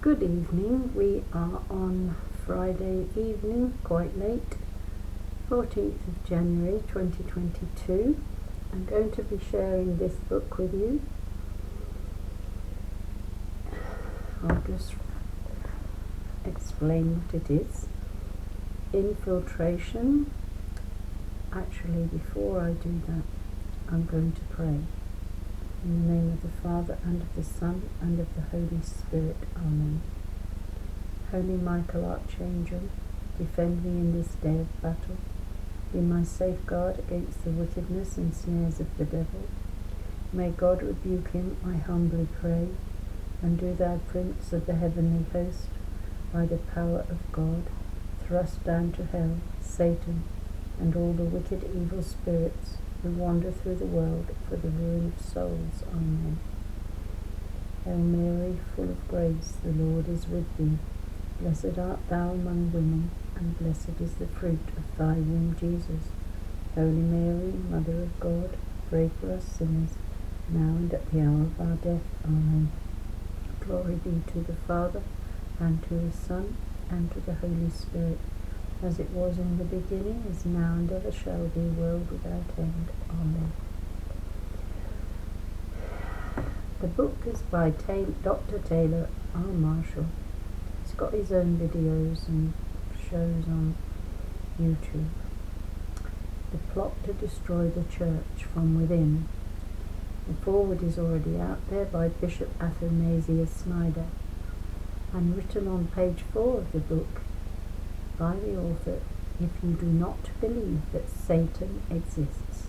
Good evening. We are on Friday evening, quite late, 14th of January 2022. I'm going to be sharing this book with you. I'll just explain what it is. Infiltration. Actually, before I do that, I'm going to pray. In the name of the Father, and of the Son, and of the Holy Spirit. Amen. Holy Michael, Archangel, defend me in this day of battle. Be my safeguard against the wickedness and snares of the devil. May God rebuke him, I humbly pray. And do thou, Prince of the heavenly host, by the power of God, thrust down to hell Satan and all the wicked evil spirits who wander through the world for the ruin of souls. Amen. Hail Mary, full of grace, the Lord is with thee. Blessed art thou among women, and blessed is the fruit of thy womb, Jesus. Holy Mary, Mother of God, pray for us sinners, now and at the hour of our death. Amen. Glory be to the Father, and to the Son, and to the Holy Spirit, as it was in the beginning, is now, and ever shall be, world without end. Amen. The book is by Dr. Taylor R. Marshall. He's got his own videos and shows on YouTube. The plot to destroy the church from within. The foreword is already out there by Bishop Athanasius Snyder, and written on page 4 of the book by the author: if you do not believe that Satan exists,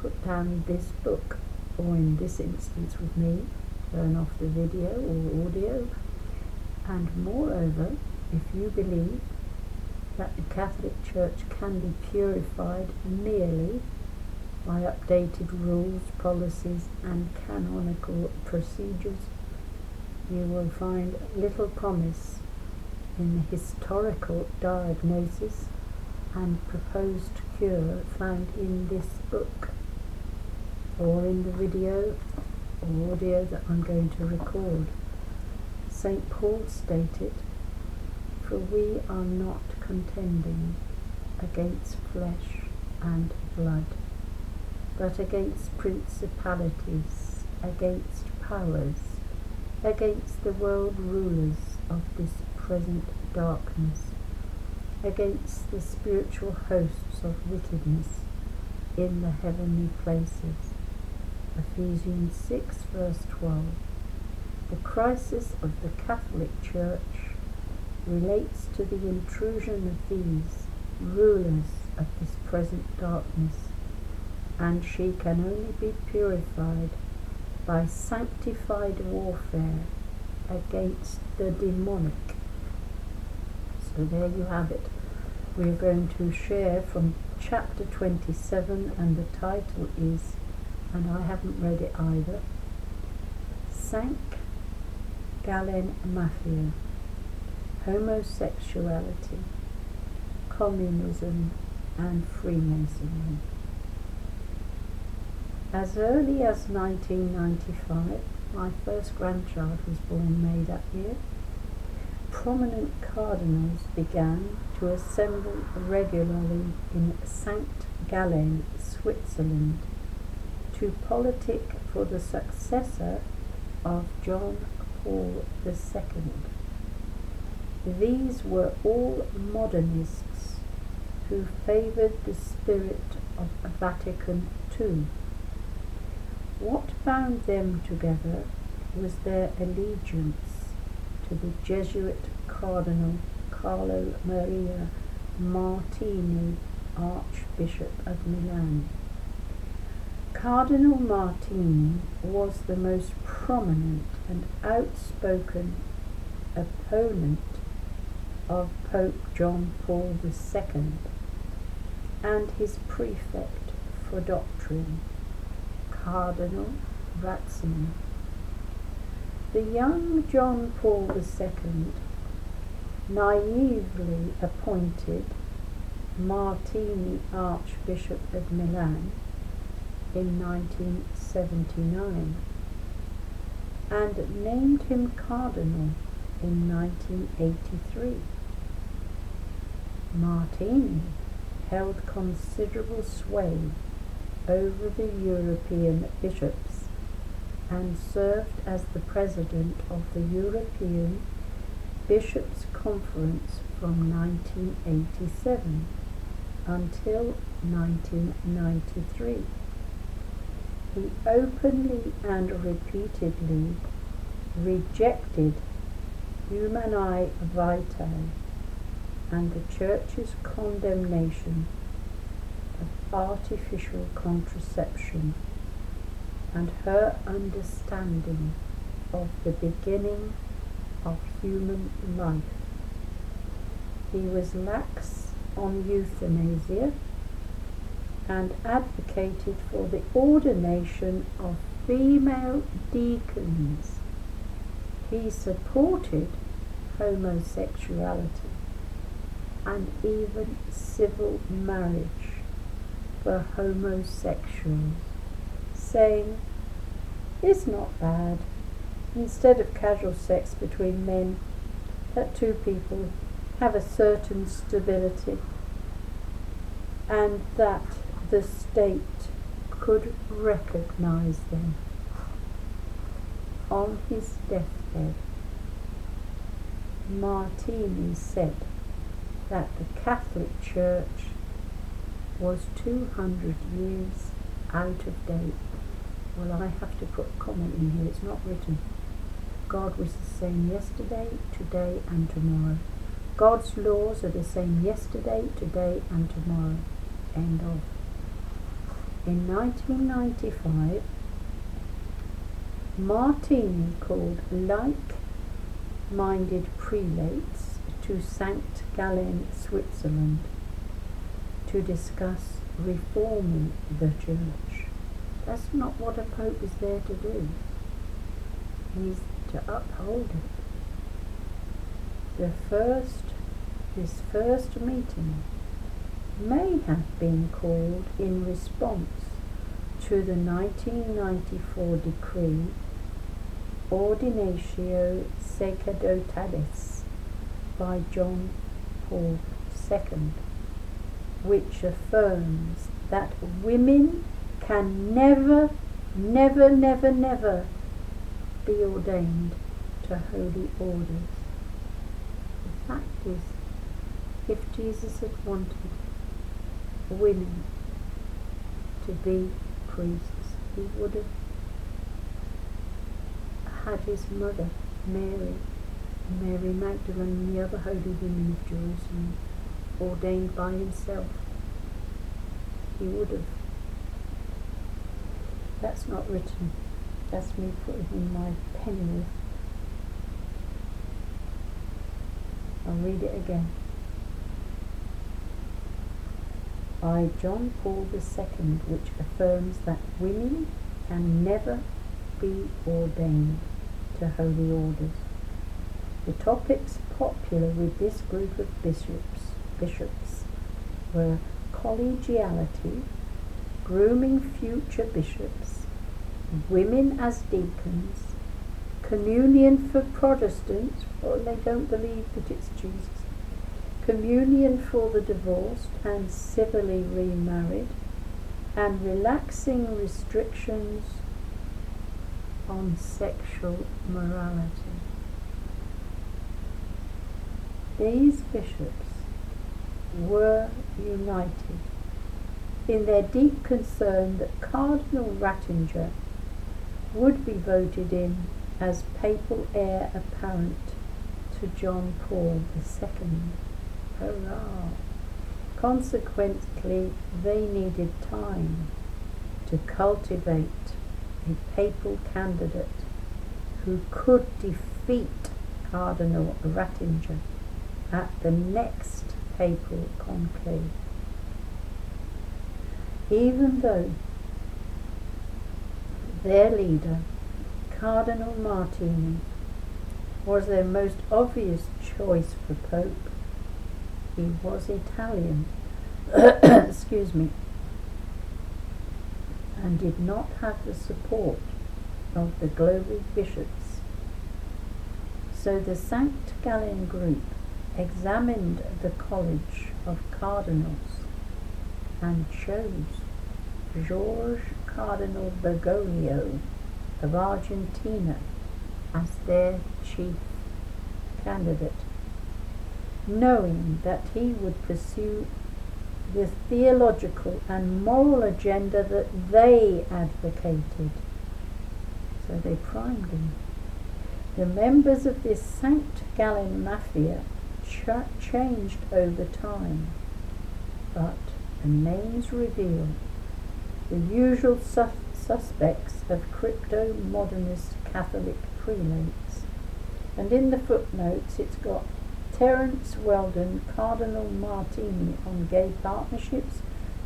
put down this book, or in this instance with me, turn off the video or audio. And moreover, if you believe that the Catholic Church can be purified merely by updated rules, policies, and canonical procedures, you will find little promise in the historical diagnosis and proposed cure found in this book, or in the video or audio that I'm going to record. St. Paul stated, "For we are not contending against flesh and blood, but against principalities, against powers, against the world rulers of this present darkness, against the spiritual hosts of wickedness in the heavenly places." Ephesians 6 verse 12. The crisis of the Catholic Church relates to the intrusion of these rulers of this present darkness, and she can only be purified by sanctified warfare against the demonic. So there you have it. We are going to share from chapter 27, and the title is, and I haven't read it either, SANKT, GALLEN, MAFIA, Homosexuality, Communism and Freemasonry. As early as 1995, my first grandchild was born May that year, prominent cardinals began to assemble regularly in SANKT GALLEN, Switzerland, to politic for the successor of John Paul II. These were all modernists who favoured the spirit of Vatican II. What bound them together was their allegiance to the Jesuit Cardinal Carlo Maria Martini, Archbishop of Milan. Cardinal Martini was the most prominent and outspoken opponent of Pope John Paul II and his prefect for doctrine, Cardinal Ratzinger. The young John Paul II naively appointed Martini Archbishop of Milan in 1979 and named him cardinal in 1983. Martini held considerable sway over the European bishops and served as the president of the European Bishops' Conference from 1987 until 1993. He openly and repeatedly rejected Humanae Vitae and the Church's condemnation of artificial contraception and her understanding of the beginning of human life. He was lax on euthanasia and advocated for the ordination of female deacons. He supported homosexuality and even civil marriage for homosexuals, saying, "It's not bad, instead of casual sex between men, that two people have a certain stability and that the state could recognize them." On his deathbed, Martini said that the Catholic Church was 200 years out of date. Well, I have to put a comment in here, it's not written. God was the same yesterday, today and tomorrow. God's laws are the same yesterday, today and tomorrow. End of. In 1995, Martini called like-minded prelates to SANKT Gallen, Switzerland, to discuss reforming the Church. That's not what a pope is there to do. He's to uphold it. This first meeting may have been called in response to the 1994 decree Ordinatio Sacerdotalis by John Paul II, which affirms that women can never be ordained to holy orders. The fact is, if Jesus had wanted women to be priests, he would have had his mother, Mary Magdalene, and the other holy women of Jerusalem ordained by himself. He would have. That's not written. That's me putting in my pennyworth. I'll read it again. By John Paul II, which affirms that women can never be ordained to holy orders. The topics popular with this group of bishops were collegiality, grooming future bishops, women as deacons, communion for Protestants, for they don't believe that it's Jesus, communion for the divorced and civilly remarried, and relaxing restrictions on sexual morality. These bishops were united in their deep concern that Cardinal Ratzinger would be voted in as papal heir apparent to John Paul II. Hurrah! Consequently, they needed time to cultivate a papal candidate who could defeat Cardinal Ratzinger at the next papal conclave. Even though their leader, Cardinal Martini, was their most obvious choice for Pope, he was Italian, excuse me, and did not have the support of the global bishops. So the SANKT GALLEN group examined the College of Cardinals and chose George Cardinal Bergoglio of Argentina as their chief candidate, knowing that he would pursue the theological and moral agenda that they advocated. So they primed him. The members of this SANKT GALLEN mafia changed over time, but the names reveal the usual suspects of crypto-modernist Catholic prelates. And in the footnotes it's got Terence Weldon, Cardinal Martini on gay partnerships,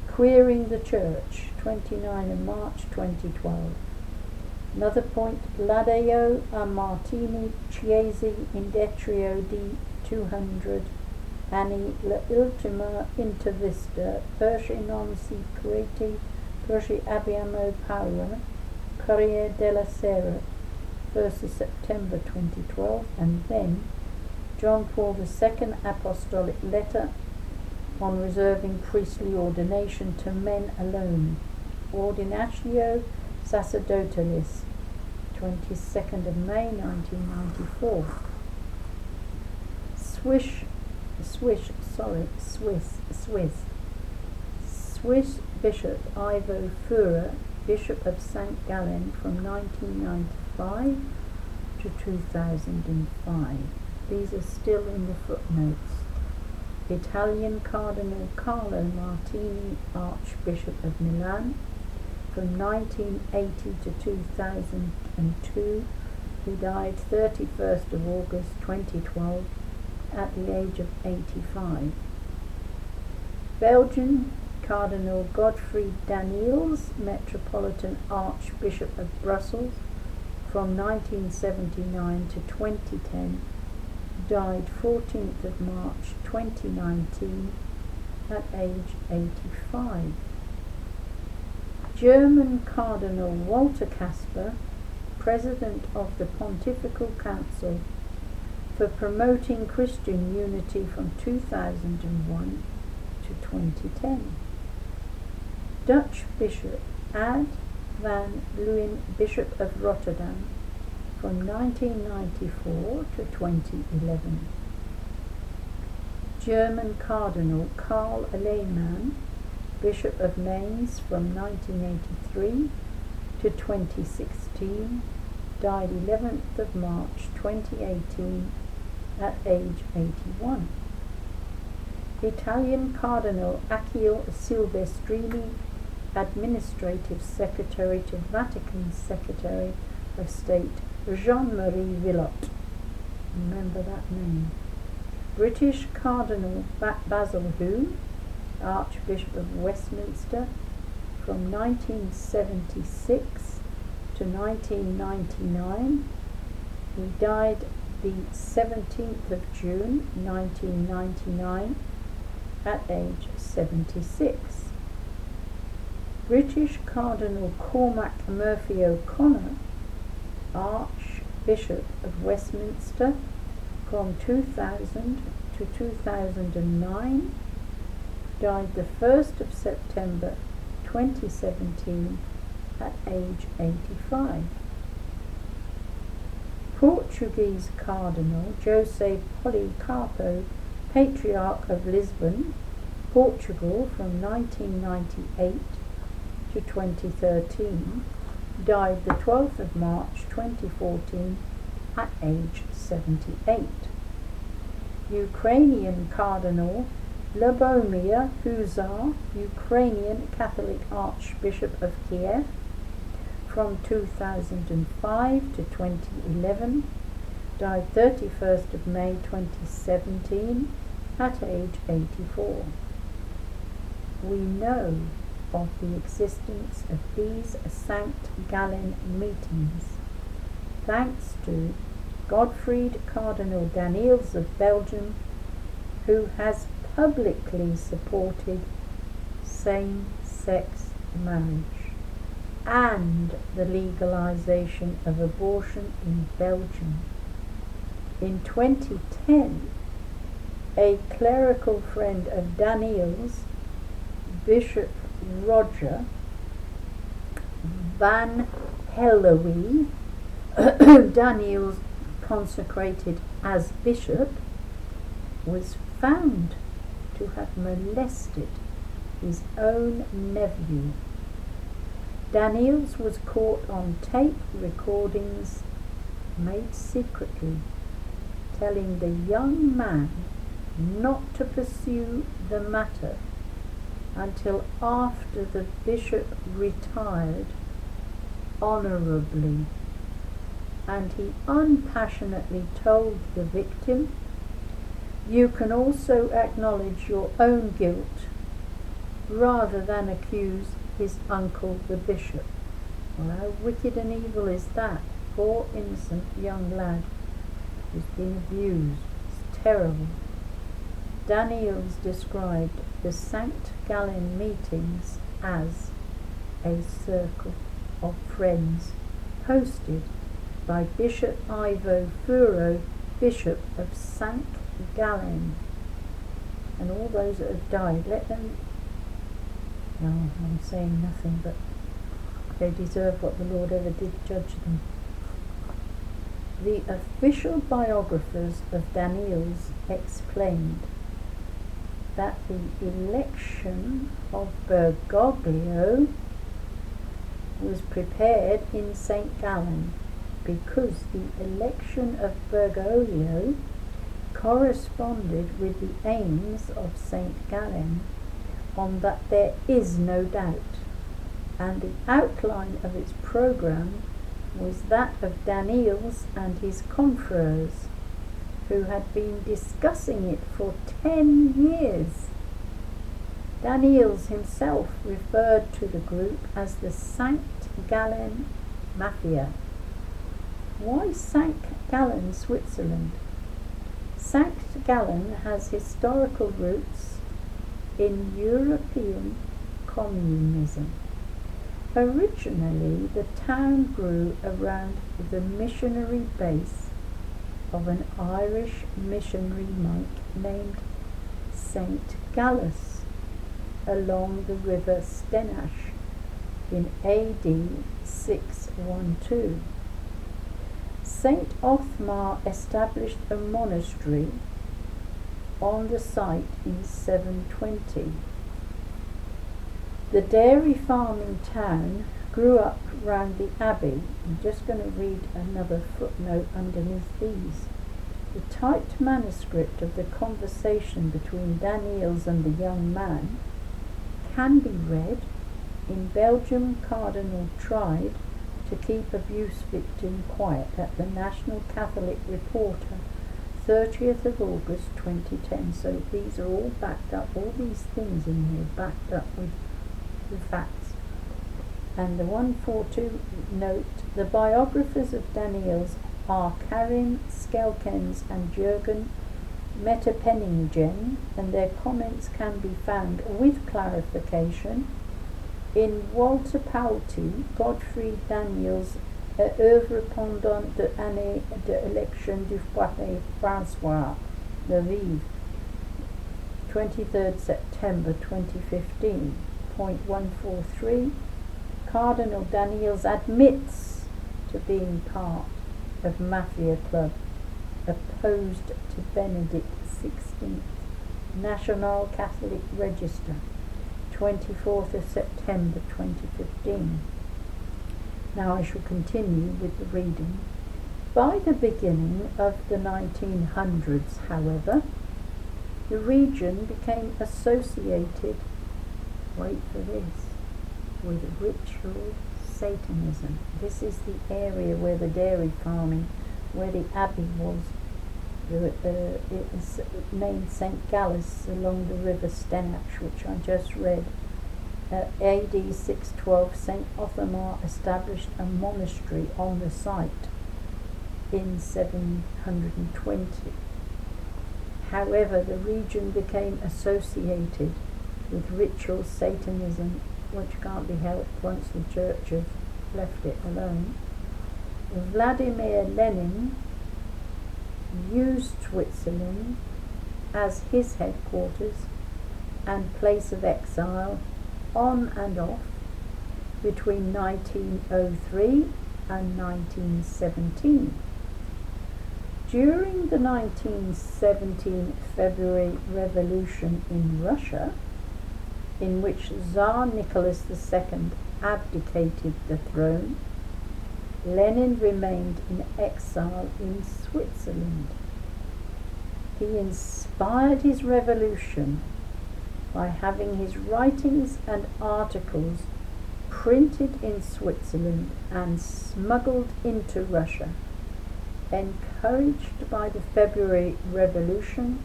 queering the church, 29 of March 2012. Another point, Ladeo a Martini Chiesi Indetrio di 200 anni l'ultima intervista perché non si credi perché abbiamo paura, Corriere della Sera, 1st of September 2012, and then John Paul II Apostolic Letter on reserving priestly ordination to men alone, Ordinatio Sacerdotalis, 22nd of May 1994. Swiss Bishop Ivo Führer, Bishop of St. Gallen from 1995 to 2005. These are still in the footnotes. Italian Cardinal Carlo Martini, Archbishop of Milan, from 1980 to 2002. He died 31st of August 2012 at the age of 85. Belgian Cardinal Godfrey Daniels, Metropolitan Archbishop of Brussels, from 1979 to 2010, died 14th of March 2019 at age 85. German Cardinal Walter Kasper, President of the Pontifical Council for Promoting Christian Unity from 2001 to 2010. Dutch Bishop Ad van Leeuwen, Bishop of Rotterdam, from 1994 to 2011. German Cardinal Karl Lehmann, Bishop of Mainz, from 1983 to 2016, died 11th of March 2018 at age 81. Italian Cardinal Achille Silvestrini, Administrative Secretary to Vatican Secretary of State Jean-Marie Villot. Remember that name. British Cardinal Basil Hume, Archbishop of Westminster, from 1976 to 1999. He died the 17th of June 1999 at age 76. British Cardinal Cormac Murphy O'Connor, Archbishop of Westminster, from 2000 to 2009, died the 1st of September 2017 at age 85. Portuguese Cardinal José Policarpo, Patriarch of Lisbon, Portugal, from 1998 to 2013, died the 12th of March 2014 at age 78. Ukrainian Cardinal Lubomir Huzar, Ukrainian Catholic Archbishop of Kiev, from 2005 to 2011, died 31st of May 2017 at age 84. We know of the existence of these SANKT GALLEN meetings thanks to Godfried Cardinal Daniels of Belgium, who has publicly supported same-sex marriage and the legalization of abortion in Belgium. In 2010, a clerical friend of Daniel's, Bishop Roger Van Hellewy, Daniel's consecrated as bishop, was found to have molested his own nephew. Daniels was caught on tape recordings made secretly, telling the young man not to pursue the matter until after the bishop retired honorably, and he unpassionately told the victim, "You can also acknowledge your own guilt rather than accuse his uncle the bishop." Well, how wicked and evil is that? Poor innocent young lad who's been abused. It's terrible. Daniels described the SANKT GALLEN meetings as a circle of friends hosted by Bishop Ivo Furo, Bishop of SANKT GALLEN. And all those that have died, let them... No, I'm saying nothing, but they deserve what the Lord ever did judge them. The official biographers of Daniels explained that the election of Bergoglio was prepared in St. Gallen because the election of Bergoglio corresponded with the aims of St. Gallen, on that there is no doubt, and the outline of its programme was that of Daniels and his confreres, who had been discussing it for 10 years. Daniels himself referred to the group as the SANKT GALLEN MAFIA. Why SANKT GALLEN, Switzerland? SANKT GALLEN has historical roots in European communism. Originally, the town grew around the missionary base of an Irish missionary monk named St. Gallus along the river Stenach in AD 612. St. Othmar established a monastery on the site in 720. The dairy farming town grew up round the abbey. I'm just going to read another footnote underneath these. The typed manuscript of the conversation between Daniels and the young man can be read in Belgium. Cardinal tried to keep abuse victim quiet at the National Catholic Reporter, 30th of August 2010. So these are all backed up, all these things in here backed up with the facts. And the 142 note, the biographers of Daniels are Karin Skelkens and Jürgen Metterpenningen, and their comments can be found with clarification in Walter Pauty, Godfrey Daniels, œuvre pendant de année de élection du Pape François, Lviv, 23rd September 2015. Point 143, Cardinal Daniels admits to being part of Mafia Club, opposed to Benedict XVI, National Catholic Register, 24th of September 2015. Now I shall continue with the reading. By the beginning of the 1900s, however, the region became associated, wait for this, with ritual Satanism. This is the area where the dairy farming, where the abbey was. It was named St. Gallus along the river Stenach, which I just read. AD 612, St. Othmar established a monastery on the site in 720. However, the region became associated with ritual Satanism, which can't be helped once the church have left it alone. Vladimir Lenin used Switzerland as his headquarters and place of exile on and off between 1903 and 1917. During the 1917 February Revolution in Russia, in which Tsar Nicholas II abdicated the throne, Lenin remained in exile in Switzerland. He inspired his revolution by having his writings and articles printed in Switzerland and smuggled into Russia. Encouraged by the February Revolution,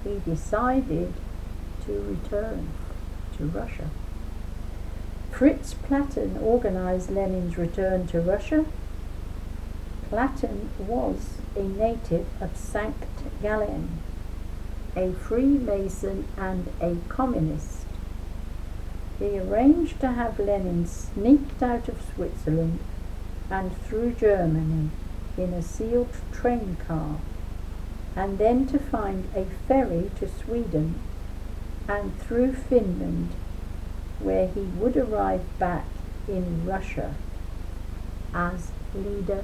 he decided to return to Russia. Fritz Platten organized Lenin's return to Russia. Platten was a native of SANKT GALLEN, a Freemason and a communist. He arranged to have Lenin sneaked out of Switzerland and through Germany in a sealed train car, and then to find a ferry to Sweden and through Finland, where he would arrive back in Russia as leader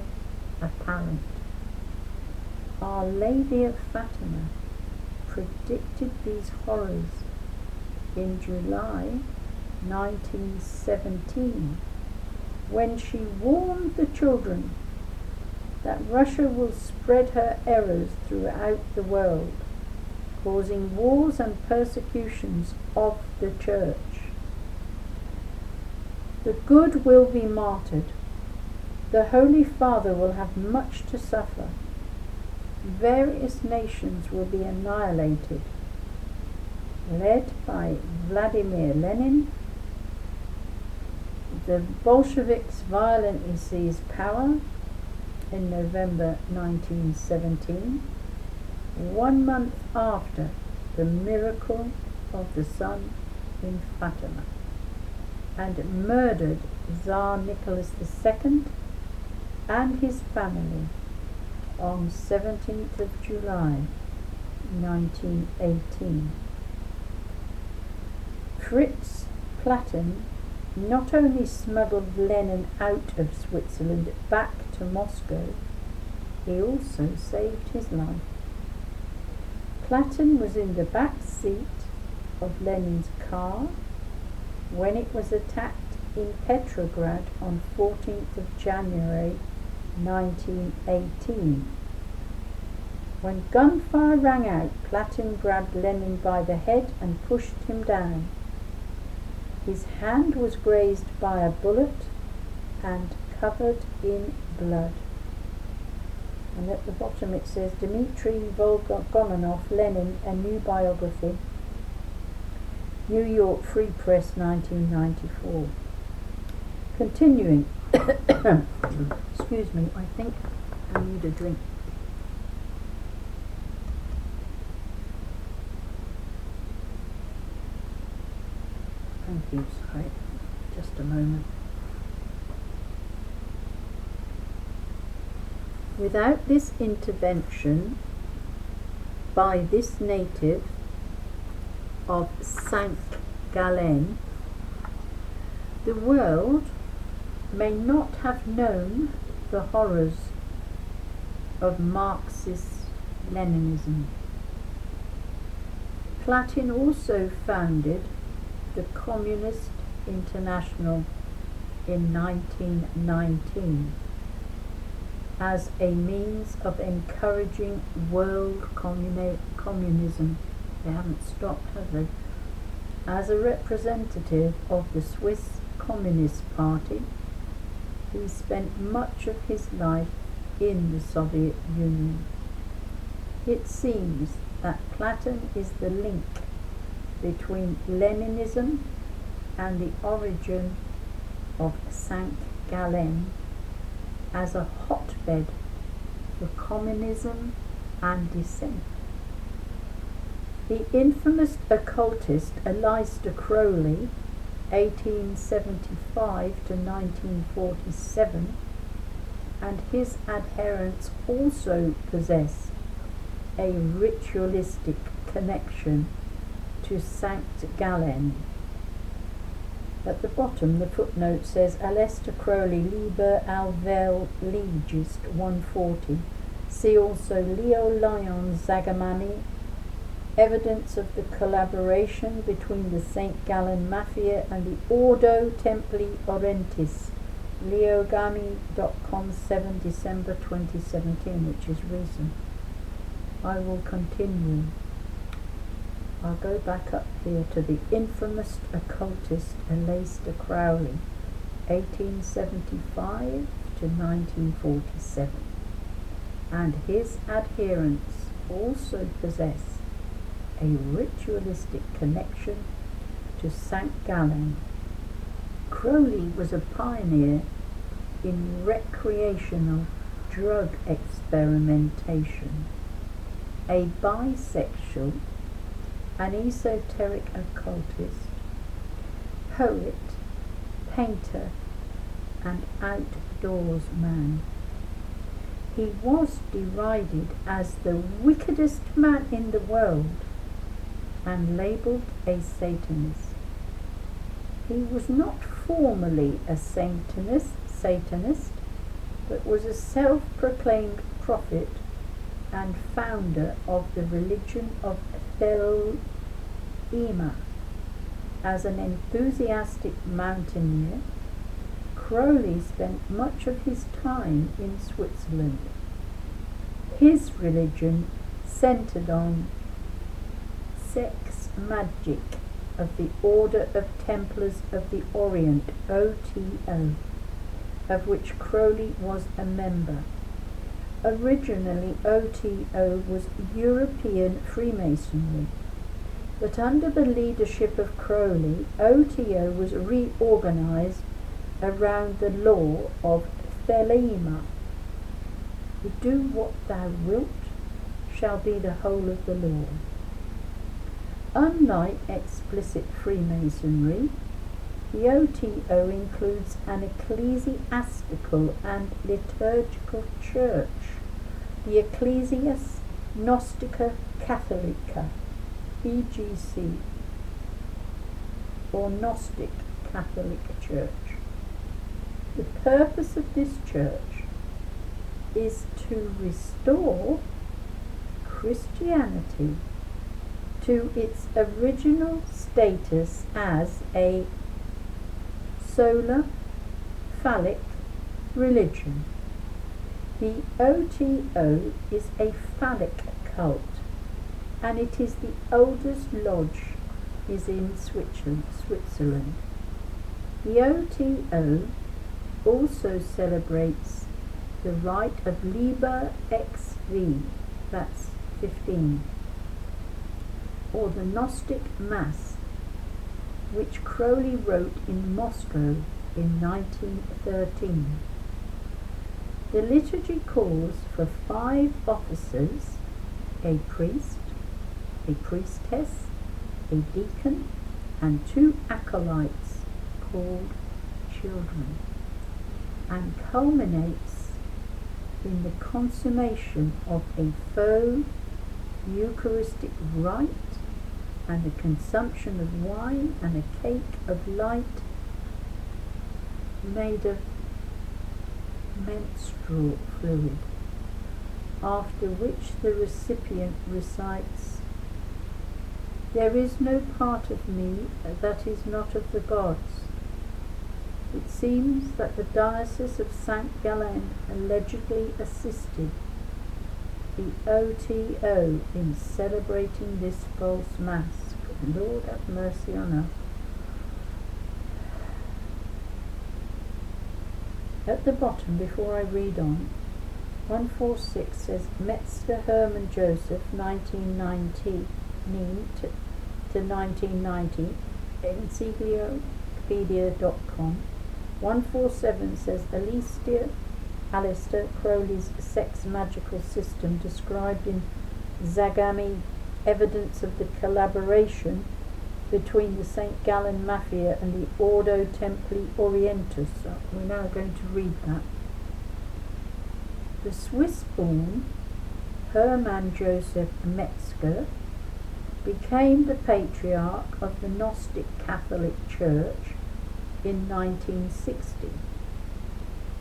apparent. Our Lady of Fatima predicted these horrors in July 1917, when she warned the children that Russia will spread her errors throughout the world, causing wars and persecutions of the Church. The good will be martyred. The Holy Father will have much to suffer. Various nations will be annihilated. Led by Vladimir Lenin, the Bolsheviks violently seized power in November 1917, 1 month after the miracle of the sun in Fatima, and murdered Tsar Nicholas II and his family on 17th of July 1918. Fritz Platten not only smuggled Lenin out of Switzerland back to Moscow, he also saved his life. Platten was in the back seat of Lenin's car when it was attacked in Petrograd on 14th of January 1918. When gunfire rang out, Platten grabbed Lenin by the head and pushed him down. His hand was grazed by a bullet and covered in blood. And at the bottom it says, Dmitry Volgonov, Lenin, a new biography. New York Free Press, 1994. Continuing. Excuse me, I think I need a drink. Thank you, sorry. Just a moment. Without this intervention by this native of SANKT GALLEN, the world may not have known the horrors of Marxist-Leninism. Platten also founded the Communist International in 1919 as a means of encouraging world communism. They haven't stopped, have they? As a representative of the Swiss Communist Party, he spent much of his life in the Soviet Union. It seems that Platten is the link between Leninism and the origin of SANKT GALLEN as a hotbed for communism and dissent. The infamous occultist Aleister Crowley, 1875 to 1947, and his adherents also possess a ritualistic connection to SANKT Gallen. At the bottom, the footnote says, Aleister Crowley, Liber Alvel Legist 140. See also Leo Lyon Zagamani, evidence of the collaboration between the St. Gallen Mafia and the Ordo Templi Orientis, leogami.com, 7 December 2017, which is recent. I will continue. I'll go back up here to the infamous occultist Aleister Crowley, 1875 to 1947, and his adherents also possess a ritualistic connection to SANKT Gallen. Crowley was a pioneer in recreational drug experimentation, a bisexual, an esoteric occultist, poet, painter, and outdoors man. He was derided as the wickedest man in the world and labelled a Satanist. He was not formally a Satanist, but was a self-proclaimed prophet and founder of the religion of Thelema. As an enthusiastic mountaineer, Crowley spent much of his time in Switzerland. His religion centered on sex magic of the Order of Templars of the Orient, OTO, of which Crowley was a member. Originally, OTO was European Freemasonry, but under the leadership of Crowley, OTO was reorganized around the law of Thelema. Do what thou wilt shall be the whole of the law. Unlike explicit Freemasonry, the OTO includes an ecclesiastical and liturgical church, the Ecclesias Gnostica Catholica, EGC, or Gnostic Catholic Church. The purpose of this church is to restore Christianity to its original status as a solar phallic religion. The OTO is a phallic cult, and it is the oldest lodge is in Switzerland. The OTO also celebrates the rite of Liber XV, that's 15, or the Gnostic Mass, which Crowley wrote in Moscow in 1913. The liturgy calls for 5 officers, a priest, a priestess, a deacon, and 2 acolytes called children, and culminates in the consummation of a faux Eucharistic rite and the consumption of wine and a cake of light made of menstrual fluid, after which the recipient recites, "There is no part of me that is not of the gods." It seems that the Diocese of St. Gallen allegedly assisted the OTO in celebrating this false mass. Lord have mercy on us. At the bottom, before I read on, 146 says Metzker Hermann Joseph, 1919 to 1990, encyclopedia.com. 147 says Aleister Crowley's sex magical system described in Zagami, evidence of the collaboration between the St. Gallen Mafia and the Ordo Templi Orientis. So we're now going to read that. The Swiss-born Hermann Joseph Metzker, became the Patriarch of the Gnostic Catholic Church in 1960.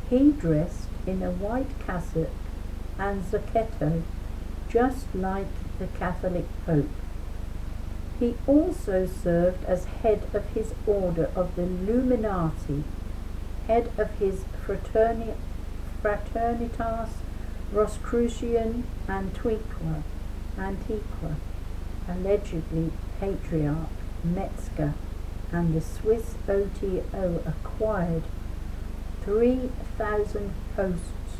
He dressed in a white cassock and zucchetto, just like the Catholic Pope. He also served as head of his order of the Illuminati, head of his Fraternitas Rosicrucian Antiqua, allegedly Patriarch Metzker and the Swiss OTO acquired 3,000 hosts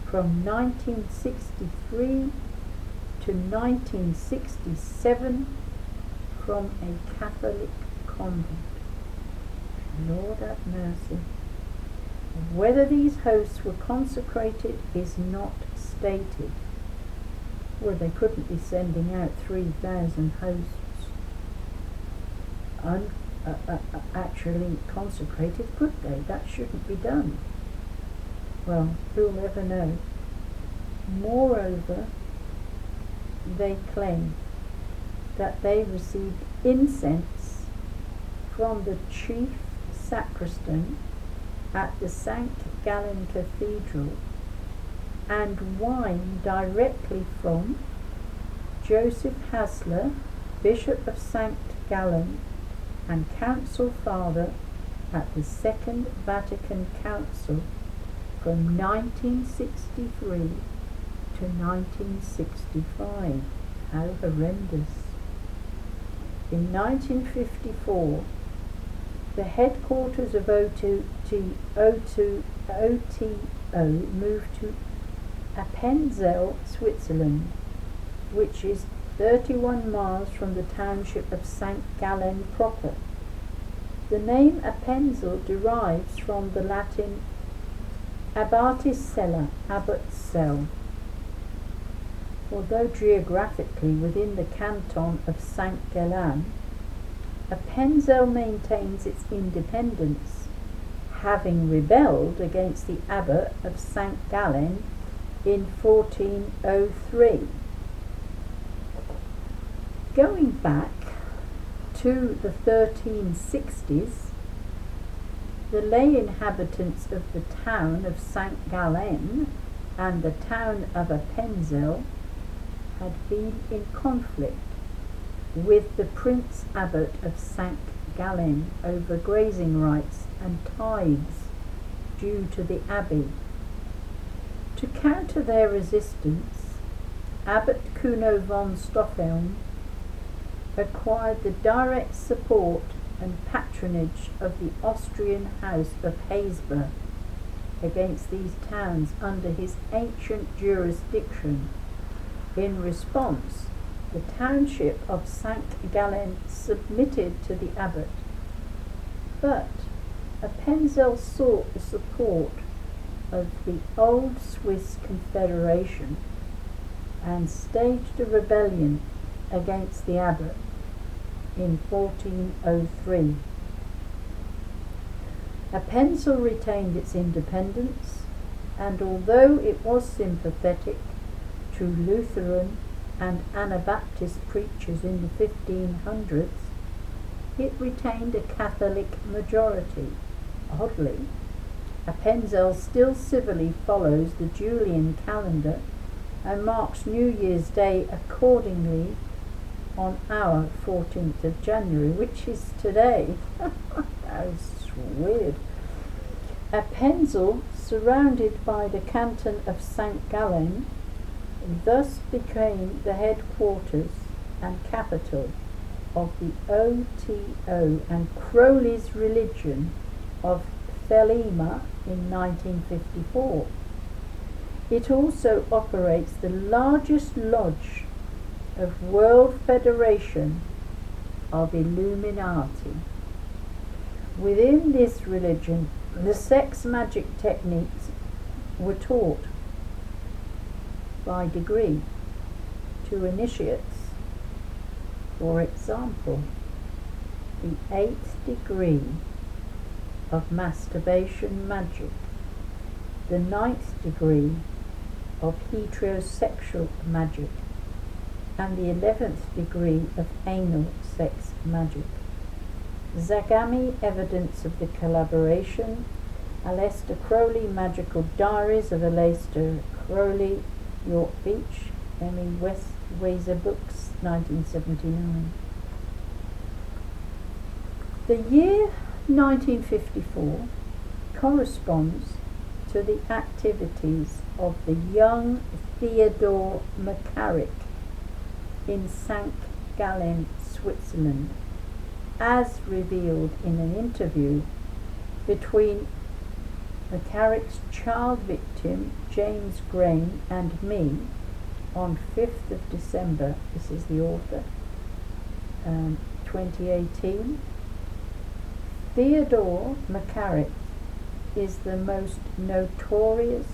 from 1963 to 1967 from a Catholic convent. Lord have mercy. Whether these hosts were consecrated is not stated. Well, they couldn't be sending out 3,000 hosts actually consecrated, could they? That shouldn't be done. Well, who'll ever know? Moreover, they claim that they received incense from the chief sacristan at the SANKT Gallen Cathedral and wine directly from Joseph Hassler, Bishop of SANKT Gallen and Council Father at the Second Vatican Council from 1963 to 1965. How horrendous. In 1954, the headquarters of OTO moved to Appenzell, Switzerland, which is 31 miles from the township of St. Gallen proper. The name Appenzell derives from the Latin abbatis cella, abbot's cell. Although geographically within the canton of St. Gallen, Appenzell maintains its independence, having rebelled against the abbot of St. Gallen in 1403. Going back to the 1360s, the lay inhabitants of the town of St. Gallen and the town of Appenzell had been in conflict with the Prince Abbot of St. Gallen over grazing rights and tithes due to the abbey. To counter their resistance, Abbot Kuno von Stoffeln acquired the direct support and patronage of the Austrian House of Habsburg against these towns under his ancient jurisdiction. In response, the township of St. Gallen submitted to the abbot, but Appenzell sought the support of the old Swiss Confederation and staged a rebellion against the abbot in 1403. Appenzell retained its independence, and although it was sympathetic to Lutheran and Anabaptist preachers in the 1500s, it retained a Catholic majority. Oddly, Appenzell still civilly follows the Julian calendar and marks New Year's Day accordingly on our 14th of January, which is today. That's weird. Appenzell, surrounded by the canton of St. Gallen, thus became the headquarters and capital of the OTO and Crowley's religion of Thelema in 1954. It also operates the largest lodge of World Federation of Illuminati. Within this religion, the sex magic techniques were taught by degree to initiates. For example, the 8th degree of masturbation magic, the 9th degree of heterosexual magic and the 11th degree of anal sex magic. Zagami evidence of the collaboration. Aleister Crowley Magical Diaries of Aleister Crowley, York Beach, Emmy Weiser Books, 1979. The year 1954 corresponds to the activities of the young Theodore McCarrick in SANKT, GALLEN, Switzerland, as revealed in an interview between McCarrick's child victim James Graham and me on 5th of December, this is the author, 2018. Theodore McCarrick is the most notorious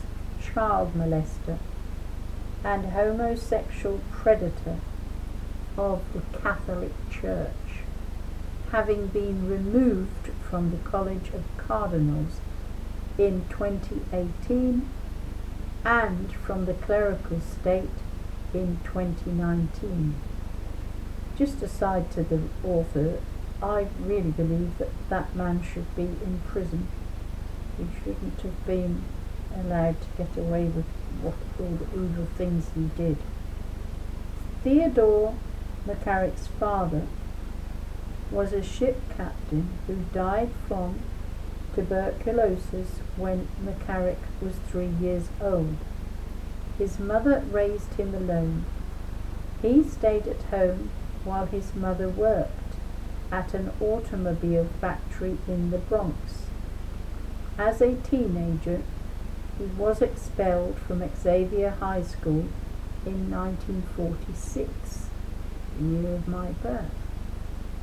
child molester and homosexual predator of the Catholic Church, having been removed from the College of Cardinals in 2018 and from the clerical state in 2019. Just aside to the author, I really believe that that man should be in prison. He shouldn't have been allowed to get away with all the evil things he did. Theodore McCarrick's father was a ship captain who died from tuberculosis when McCarrick was 3 years old. His mother raised him alone. He stayed at home while his mother worked at an automobile factory in the Bronx. As a teenager, he was expelled from Xavier High School in 1946, the year of my birth.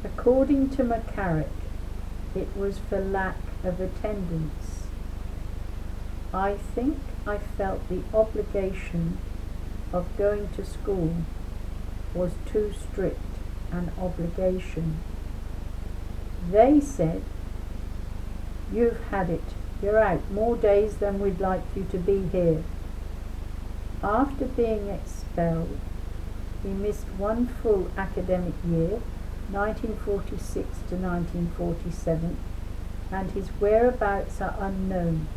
According to McCarrick, it was for lack of attendance. I think I felt the obligation of going to school was too strict an obligation. They said, "You've had it. You're out more days than we'd like you to be here." After being expelled, he missed one full academic year, 1946 to 1947, and his whereabouts are unknown.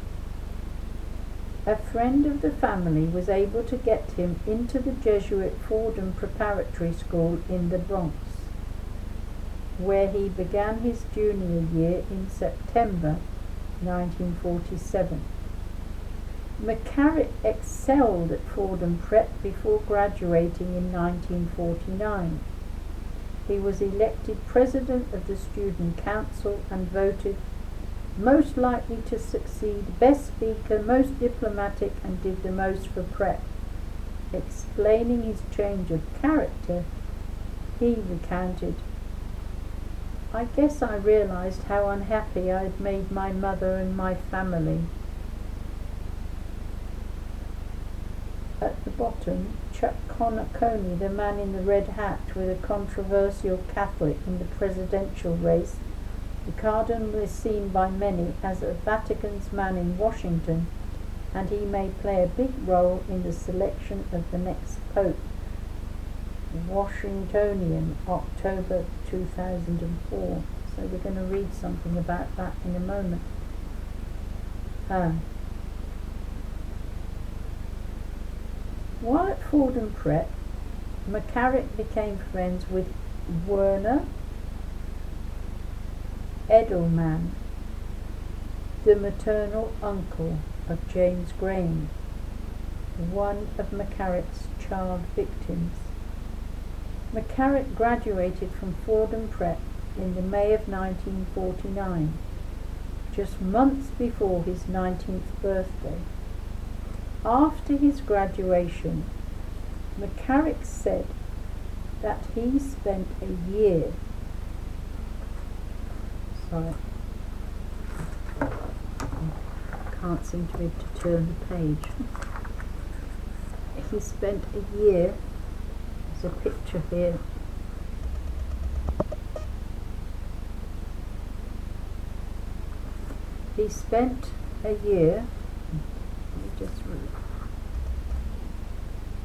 A friend of the family was able to get him into the Jesuit Fordham Preparatory School in the Bronx, where he began his junior year in September 1947. McCarrick excelled at Fordham Prep before graduating in 1949. He was elected president of the student council and voted most likely to succeed, best speaker, most diplomatic, and did the most for prep. Explaining his change of character, he recounted, "I guess I realized how unhappy I'd made my mother and my family." At the bottom, Chuck Coney, the man in the red hat with a controversial Catholic in the presidential race, the cardinal is seen by many as a Vatican's man in Washington, and he may play a big role in the selection of the next pope. Washingtonian, October 2004. So we're going to read something about that in a moment. While at Fordham Prep, McCarrick became friends with Werner Edelman, the maternal uncle of James Graham, one of McCarrick's child victims. McCarrick graduated from Fordham Prep in the May of 1949, just months before his 19th birthday. After his graduation, McCarrick said that he spent a year can't seem to be able to turn the page. He spent a year, there's a picture here, he spent a year, let me just read.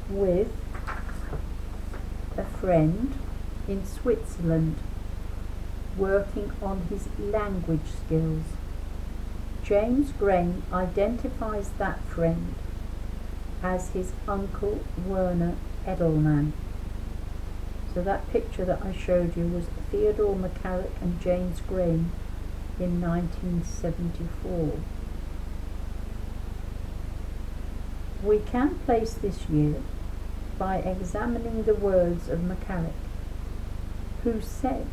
with a friend in Switzerland working on his language skills. James Grain identifies that friend as his uncle Werner Edelman. So that picture that I showed you was Theodore McCarrick and James Grain in 1974. We can place this year by examining the words of McCarrick, who said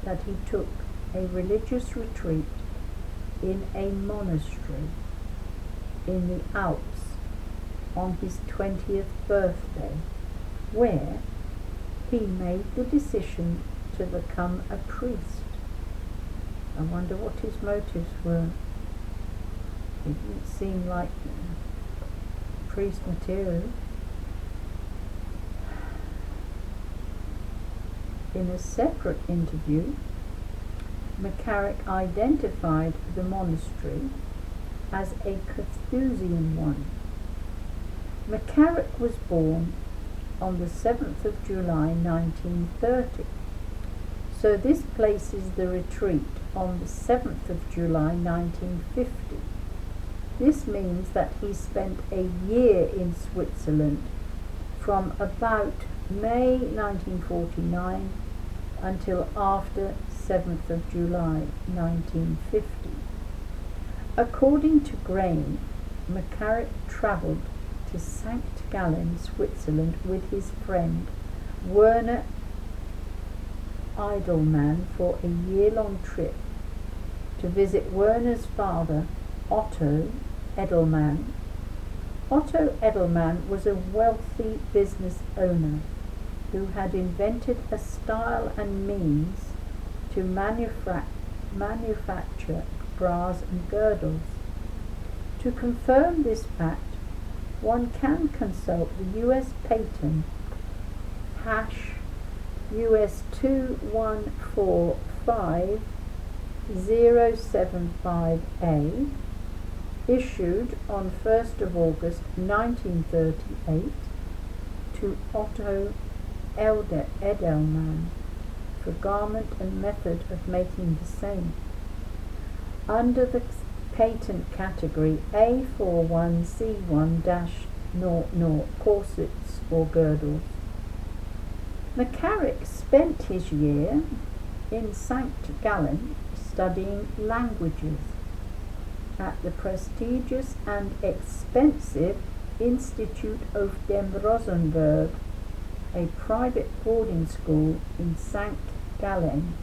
that he took a religious retreat in a monastery in the Alps on his 20th birthday, where he made the decision to become a priest. I wonder what his motives were. It didn't seem like priest material. In a separate interview, McCarrick identified the monastery as a Carthusian one. McCarrick was born on the 7th of July 1930, so this places the retreat on the 7th of July 1950. This means that he spent a year in Switzerland from about May 1949 until after 7th of July 1950. According to Grain, McCarrick travelled to SANKT Gallen, Switzerland with his friend Werner Edelman for a year-long trip to visit Werner's father, Otto Edelman. Otto Edelman was a wealthy business owner who had invented a style and means to manufacture bras and girdles. To confirm this fact, one can consult the US patent US 2145-075A, issued on 1st of August 1938 to Otto Edelman for garment and method of making the same. Under the patent category A41C1-00 corsets or girdles. McCarrick spent his year in SANKT Gallen studying languages at the prestigious and expensive Institute of dem Rosenberg, a private boarding school in SANKT Gallen,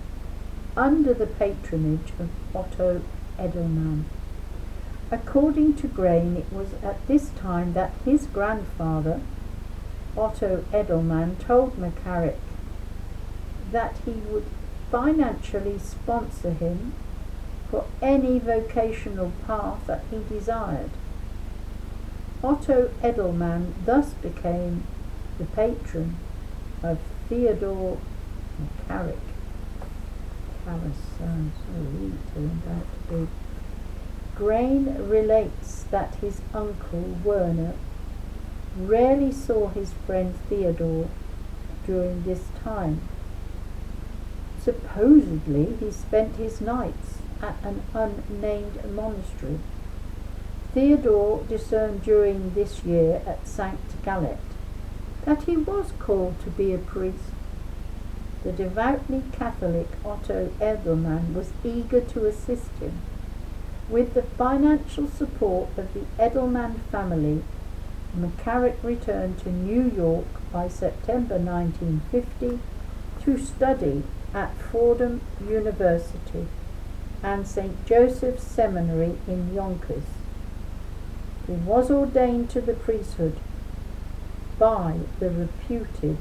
under the patronage of Otto Edelman. According to Grain, it was at this time that his grandfather, Otto Edelman, told McCarrick that he would financially sponsor him for any vocational path that he desired. Otto Edelman thus became the patron of Theodore McCarrick. Grain relates that his uncle Werner rarely saw his friend Theodore during this time. Supposedly he spent his nights at an unnamed monastery. Theodore discerned during this year at SANKT Gallen that he was called to be a priest. The devoutly Catholic Otto Edelman was eager to assist him. With the financial support of the Edelman family, McCarrick returned to New York by September 1950 to study at Fordham University and St. Joseph's Seminary in Yonkers. He was ordained to the priesthood by the reputed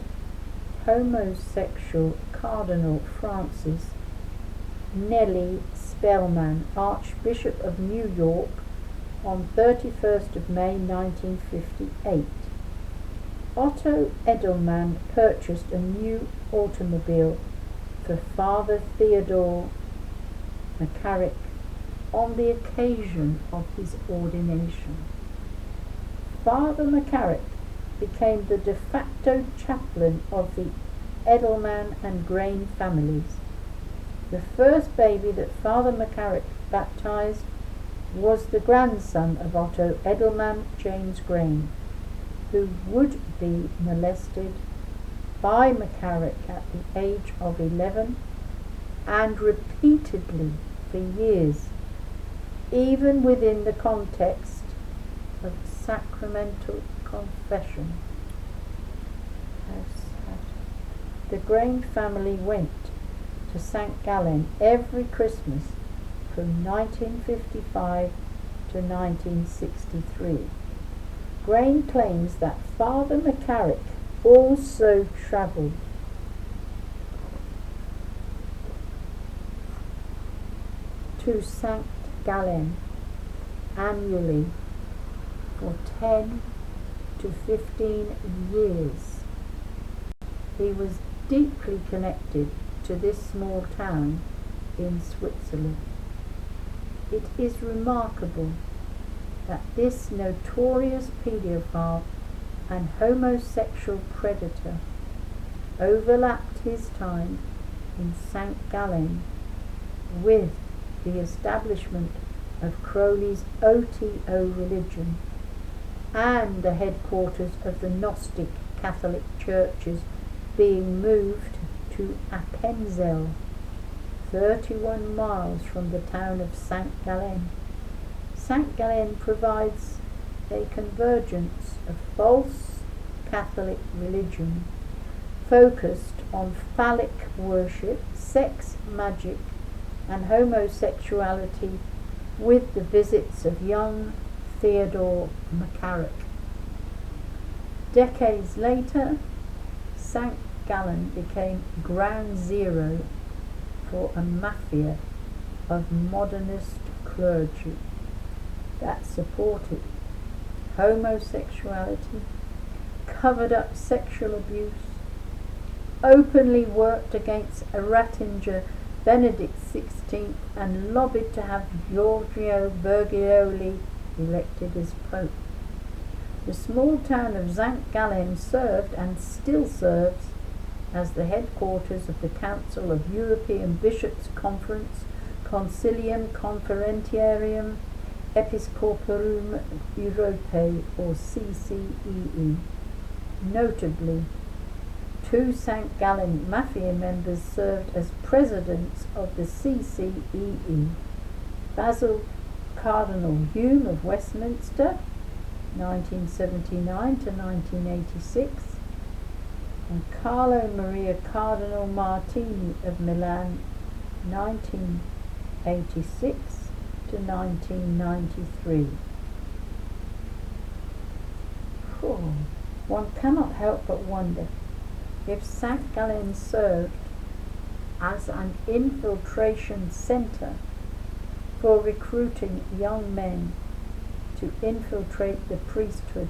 homosexual Cardinal Francis Nellie Spellman, Archbishop of New York, on 31st of May 1958. Otto Edelman purchased a new automobile for Father Theodore McCarrick on the occasion of his ordination. Father McCarrick became the de facto chaplain of the Edelman and Grain families. The first baby that Father McCarrick baptized was the grandson of Otto Edelman James Grain, who would be molested by McCarrick at the age of 11 and repeatedly for years, even within the context of sacramental confession. How sad. The Grain family went to St. Gallen every Christmas from 1955 to 1963. Grain claims that Father McCarrick also travelled to St. Gallen annually for 10 to 15 years. He was deeply connected to this small town in Switzerland. It is remarkable that this notorious paedophile and homosexual predator overlapped his time in St. Gallen with the establishment of Crowley's OTO religion and the headquarters of the Gnostic Catholic churches being moved to Appenzell, 31 miles from the town of St. Gallen. St. Gallen provides a convergence of false Catholic religion focused on phallic worship, sex magic, and homosexuality, with the visits of young Theodore McCarrick. Decades later, St. Gallen became ground zero for a mafia of modernist clergy that supported homosexuality, covered up sexual abuse, openly worked against Ratzinger Benedict XVI, and lobbied to have Giorgio Bergoglio elected as Pope. The small town of St. Gallen served and still serves as the headquarters of the Council of European Bishops' Conference, Concilium Conferentiarum Episcoporum Europae, or CCEE. Notably, 2 St. Gallen Mafia members served as presidents of the CCEE: Basil Cardinal Hume of Westminster, 1979 to 1986, and Carlo Maria Cardinal Martini of Milan, 1986 to 1993. One cannot help but wonder if St. Gallen served as an infiltration centre for recruiting young men to infiltrate the priesthood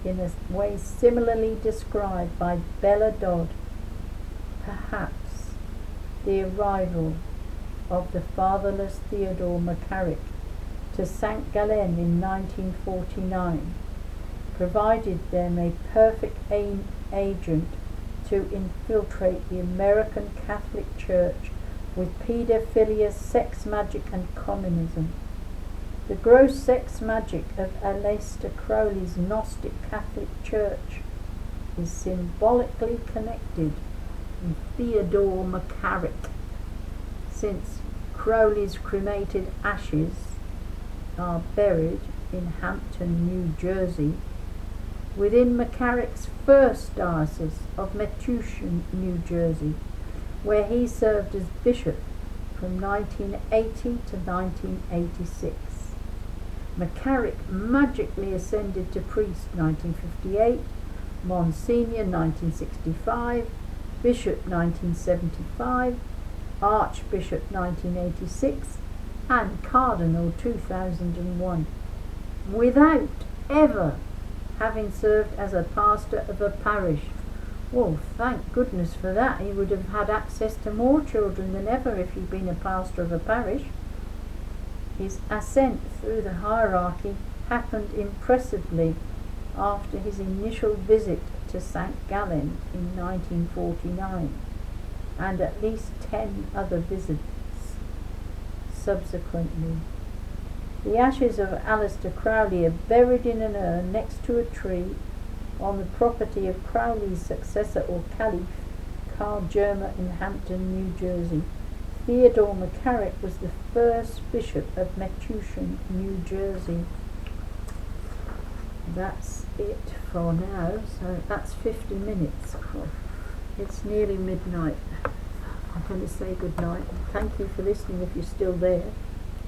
in a way similarly described by Bella Dodd. Perhaps the arrival of the fatherless Theodore McCarrick to St. Gallen in 1949 provided them a perfect agent to infiltrate the American Catholic Church with paedophilia, sex magic, and communism. The gross sex magic of Aleister Crowley's Gnostic Catholic Church is symbolically connected with Theodore McCarrick, since Crowley's cremated ashes are buried in Hampton, New Jersey, within McCarrick's first diocese of Metuchen, New Jersey, where he served as bishop from 1980 to 1986. McCarrick magically ascended to priest 1958, Monsignor 1965, Bishop 1975, Archbishop 1986, and Cardinal 2001, without ever having served as a pastor of a parish. Well, thank goodness for that. He would have had access to more children than ever if he'd been a pastor of a parish. His ascent through the hierarchy happened impressively after his initial visit to St. Gallen in 1949, and at least 10 other visits subsequently. The ashes of Aleister Crowley are buried in an urn next to a tree on the property of Crowley's successor or caliph, Karl Germer, in Hampton, New Jersey. Theodore McCarrick was the first bishop of Metuchen, New Jersey. That's it for now, so that's 50 minutes. It's nearly midnight. I'm going to say good night. Thank you for listening if you're still there.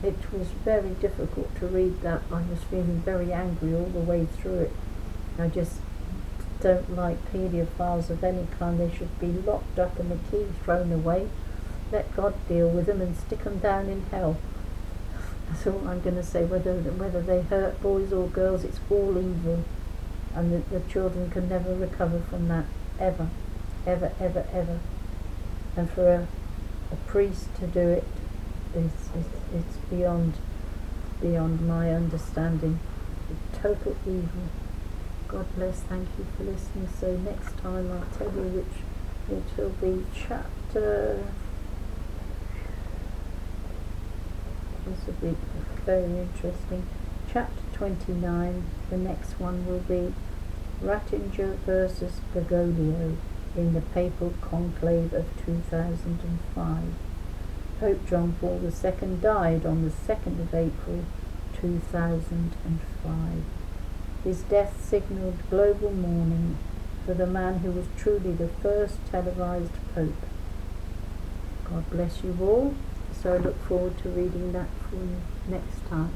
It was very difficult to read that. I was feeling very angry all the way through it. I just don't like paedophiles of any kind. They should be locked up and the key thrown away. Let God deal with them and stick them down in hell. That's all I'm going to say. Whether they hurt boys or girls, it's all evil. And the children can never recover from that. Ever. Ever, ever, ever. And for a priest to do it, it's beyond my understanding. Total evil. God bless. Thank you for listening. So next time I'll tell you which will be chapter. This will be very interesting. Chapter 29. The next one will be Ratzinger versus Bergoglio in the Papal Conclave of 2005. Pope John Paul II died on the 2nd of April 2005. His death signalled global mourning for the man who was truly the first televised Pope. God bless you all. So I look forward to reading that for you next time.